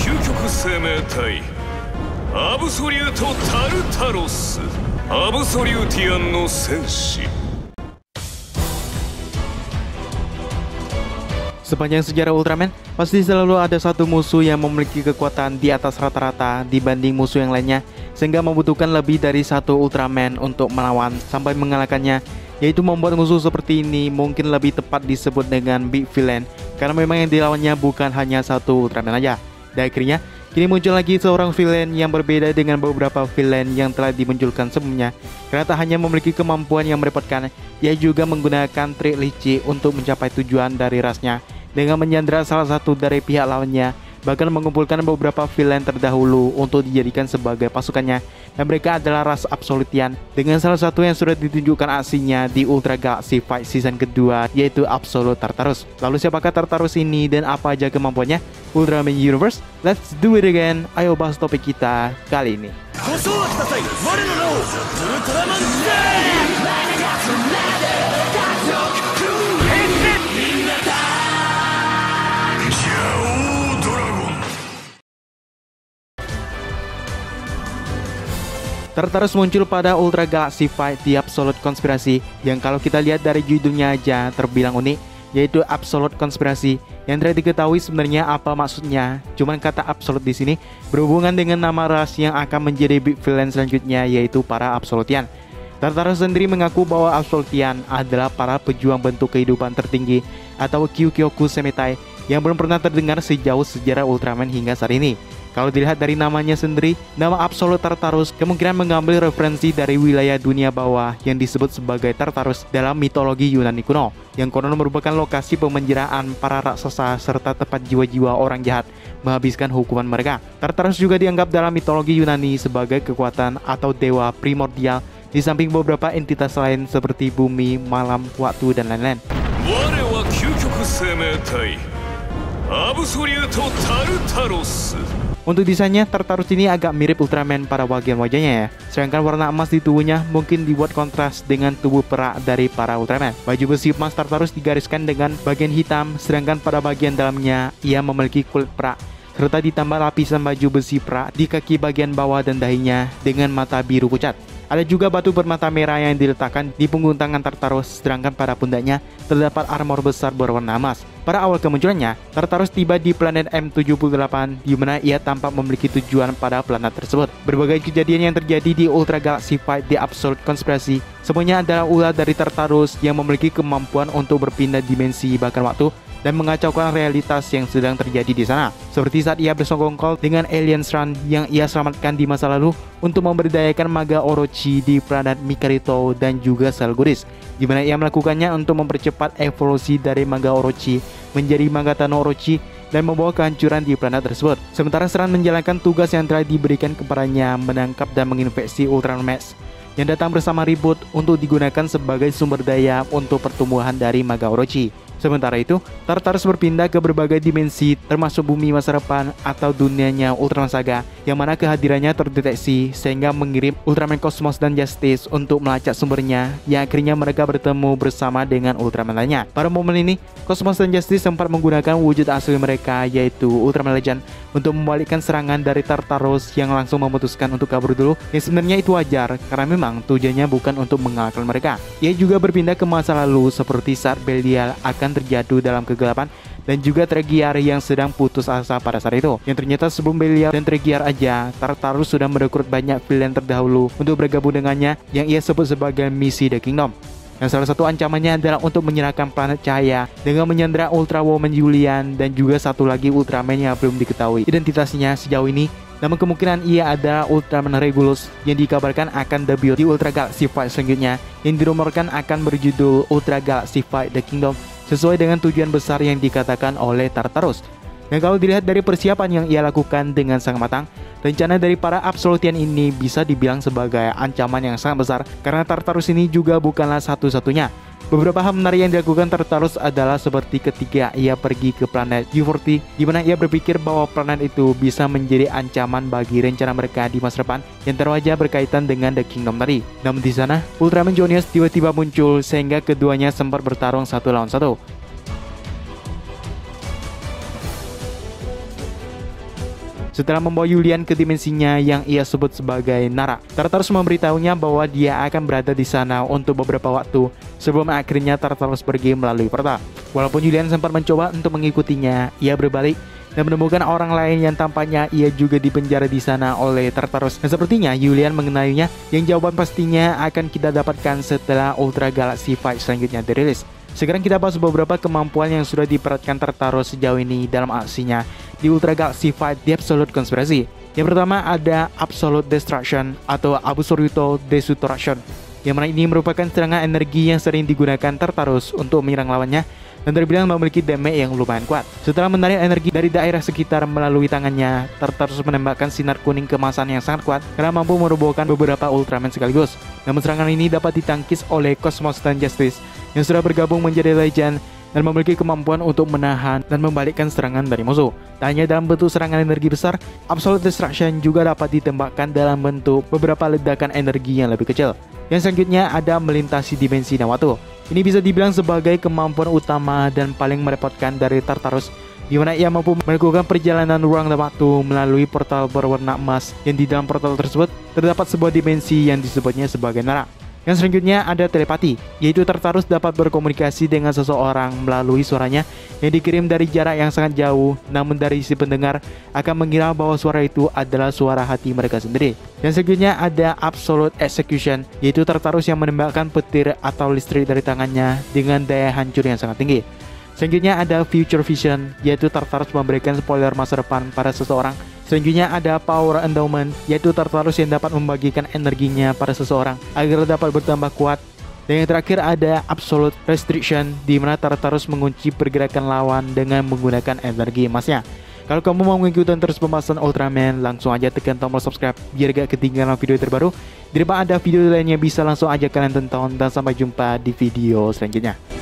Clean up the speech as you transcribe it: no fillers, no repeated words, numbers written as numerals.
究極生命体アブソリュート・タルタロスアブソリューティアンの戦士。 Sepanjang sejarah Ultraman, pasti selalu ada satu musuh yang memiliki kekuatan di atas rata-rata dibanding musuh yang lainnya, sehingga membutuhkan lebih dari satu Ultraman untuk melawan sampai mengalahkannya, yaitu membuat musuh seperti ini mungkin lebih tepat disebut dengan Big Villain, karena memang yang dilawannya bukan hanya satu Ultraman aja. Dan akhirnya, kini muncul lagi seorang villain yang berbeda dengan beberapa villain yang telah dimunculkan sebelumnya, karena tak hanya memiliki kemampuan yang merepotkan, ia juga menggunakan trik licik untuk mencapai tujuan dari rasnya, dengan menyandera salah satu dari pihak lawannya, bahkan mengumpulkan beberapa villain terdahulu untuk dijadikan sebagai pasukannya. Dan mereka adalah ras Absolutian, dengan salah satu yang sudah ditunjukkan aksinya di Ultra Galaxy Fight season kedua, yaitu Absolute Tartarus. Lalu siapakah Tartarus ini dan apa aja kemampuannya? Ultraman Universe, let's do it again. Ayo bahas topik kita kali ini. Tartarus muncul pada Ultra Galaxy Fight The Absolute Conspiracy, yang kalau kita lihat dari judulnya aja terbilang unik, yaitu Absolute Conspiracy, yang tidak diketahui sebenarnya apa maksudnya. Cuman kata Absolute di sini berhubungan dengan nama ras yang akan menjadi big villain selanjutnya, yaitu para Absolutian. Tartarus sendiri mengaku bahwa Absolutian adalah para pejuang bentuk kehidupan tertinggi atau Kyukyoku Semetai yang belum pernah terdengar sejauh sejarah Ultraman hingga saat ini. Kalau dilihat dari namanya sendiri, nama Absolute Tartarus kemungkinan mengambil referensi dari wilayah dunia bawah yang disebut sebagai Tartarus dalam mitologi Yunani kuno, yang konon merupakan lokasi pemenjaraan para raksasa serta tempat jiwa-jiwa orang jahat menghabiskan hukuman mereka. Tartarus juga dianggap dalam mitologi Yunani sebagai kekuatan atau dewa primordial, di samping beberapa entitas lain seperti bumi, malam, waktu, dan lain-lain. Untuk desainnya, Tartarus ini agak mirip Ultraman pada bagian wajahnya ya. Sedangkan warna emas di tubuhnya mungkin dibuat kontras dengan tubuh perak dari para Ultraman. Baju besi emas Tartarus digariskan dengan bagian hitam, sedangkan pada bagian dalamnya ia memiliki kulit perak, serta ditambah lapisan baju besi perak di kaki bagian bawah dan dahinya dengan mata biru pucat. Ada juga batu bermata merah yang diletakkan di punggung tangan Tartarus, sedangkan pada pundaknya terdapat armor besar berwarna emas. Pada awal kemunculannya, Tartarus tiba di planet M78, di mana ia tampak memiliki tujuan pada planet tersebut. Berbagai kejadian yang terjadi di Ultra Galaxy Fight The Absolute Conspiracy semuanya adalah ulah dari Tartarus yang memiliki kemampuan untuk berpindah dimensi bahkan waktu, dan mengacaukan realitas yang sedang terjadi di sana. Seperti saat ia bersongkol dengan alien Sran yang ia selamatkan di masa lalu untuk memberdayakan Maga Orochi di planet Mikarito dan juga Salguris, di mana ia melakukannya untuk mempercepat evolusi dari Maga Orochi menjadi Maga Tano Orochi dan membawa kehancuran di planet tersebut. Sementara Sran menjalankan tugas yang telah diberikan kepadanya, menangkap dan menginfeksi Ultraman Max yang datang bersama Ribut untuk digunakan sebagai sumber daya untuk pertumbuhan dari Maga Orochi. Sementara itu, Tartarus berpindah ke berbagai dimensi termasuk bumi masa depan atau dunianya Ultraman Saga, yang mana kehadirannya terdeteksi sehingga mengirim Ultraman Cosmos dan Justice untuk melacak sumbernya, yang akhirnya mereka bertemu bersama dengan Ultraman lainnya. Pada momen ini, Cosmos dan Justice sempat menggunakan wujud asli mereka, yaitu Ultraman Legend, untuk membalikkan serangan dari Tartarus yang langsung memutuskan untuk kabur dulu, yang sebenarnya itu wajar karena memang tujuannya bukan untuk mengalahkan mereka. Ia juga berpindah ke masa lalu seperti saat Belial akan terjatuh dalam kegelapan, dan juga Tregiar yang sedang putus asa pada saat itu. Yang ternyata sebelum Belial dan Tregiar aja, Tartarus sudah merekrut banyak villain terdahulu untuk bergabung dengannya, yang ia sebut sebagai misi The Kingdom. Yang salah satu ancamannya adalah untuk menyerahkan planet cahaya dengan menyandera Ultra Woman Julian dan juga satu lagi Ultraman yang belum diketahui identitasnya sejauh ini. Namun kemungkinan ia adalah Ultraman Regulus yang dikabarkan akan debut di Ultra Galaxy Fight selanjutnya, yang dirumorkan akan berjudul Ultra Galaxy Fight The Kingdom, sesuai dengan tujuan besar yang dikatakan oleh Tartarus. Dan kalau dilihat dari persiapan yang ia lakukan dengan sangat matang, rencana dari para Absolutian ini bisa dibilang sebagai ancaman yang sangat besar, karena Tartarus ini juga bukanlah satu-satunya. Beberapa hal menarik yang dilakukan Tartarus adalah seperti ketika ia pergi ke planet U40, di mana ia berpikir bahwa planet itu bisa menjadi ancaman bagi rencana mereka di masa depan yang terwajar berkaitan dengan The Kingdom tadi. Namun di sana, Ultraman Geonios tiba-tiba muncul sehingga keduanya sempat bertarung satu lawan satu. setelah membawa Julian ke dimensinya yang ia sebut sebagai Nara. Tartarus memberitahunya bahwa dia akan berada di sana untuk beberapa waktu sebelum akhirnya Tartarus pergi melalui portal. Walaupun Julian sempat mencoba untuk mengikutinya, ia berbalik dan menemukan orang lain yang tampaknya ia juga dipenjara di sana oleh Tartarus. Dan sepertinya Julian mengenalinya, yang jawaban pastinya akan kita dapatkan setelah Ultra Galaxy Fight selanjutnya dirilis. Sekarang kita bahas beberapa kemampuan yang sudah diperatkan Tartarus sejauh ini dalam aksinya di Ultra Galaxy Fight The Absolute Conspiracy. Yang pertama ada Absolute Destruction atau Absoluto Destruction, yang mana ini merupakan serangan energi yang sering digunakan Tartarus untuk menyerang lawannya dan terbilang memiliki damage yang lumayan kuat. Setelah menarik energi dari daerah sekitar melalui tangannya, Tartarus menembakkan sinar kuning kemasan yang sangat kuat karena mampu merobohkan beberapa Ultraman sekaligus. Namun serangan ini dapat ditangkis oleh Cosmos dan Justice yang sudah bergabung menjadi Legend dan memiliki kemampuan untuk menahan dan membalikkan serangan dari musuh. Tak hanya dalam bentuk serangan energi besar, Absolute Destruction juga dapat ditembakkan dalam bentuk beberapa ledakan energi yang lebih kecil. Yang selanjutnya ada melintasi dimensi dan waktu. Ini bisa dibilang sebagai kemampuan utama dan paling merepotkan dari Tartarus, di mana ia mampu melakukan perjalanan ruang dan waktu melalui portal berwarna emas, yang di dalam portal tersebut terdapat sebuah dimensi yang disebutnya sebagai Nara. Yang selanjutnya ada telepati, yaitu Tartarus dapat berkomunikasi dengan seseorang melalui suaranya yang dikirim dari jarak yang sangat jauh, namun dari si pendengar akan mengira bahwa suara itu adalah suara hati mereka sendiri. Yang selanjutnya ada Absolute Execution, yaitu Tartarus yang menembakkan petir atau listrik dari tangannya dengan daya hancur yang sangat tinggi. Selanjutnya ada Future Vision, yaitu Tartarus memberikan spoiler masa depan pada seseorang. Selanjutnya ada Power Endowment, yaitu Tartarus yang dapat membagikan energinya pada seseorang agar dapat bertambah kuat. Dan yang terakhir ada Absolute Restriction, di mana Tartarus mengunci pergerakan lawan dengan menggunakan energi emasnya. Kalau kamu mau mengikuti terus pembahasan Ultraman, langsung aja tekan tombol subscribe biar gak ketinggalan video terbaru. Di depan ada video lainnya, bisa langsung aja kalian tonton, dan sampai jumpa di video selanjutnya.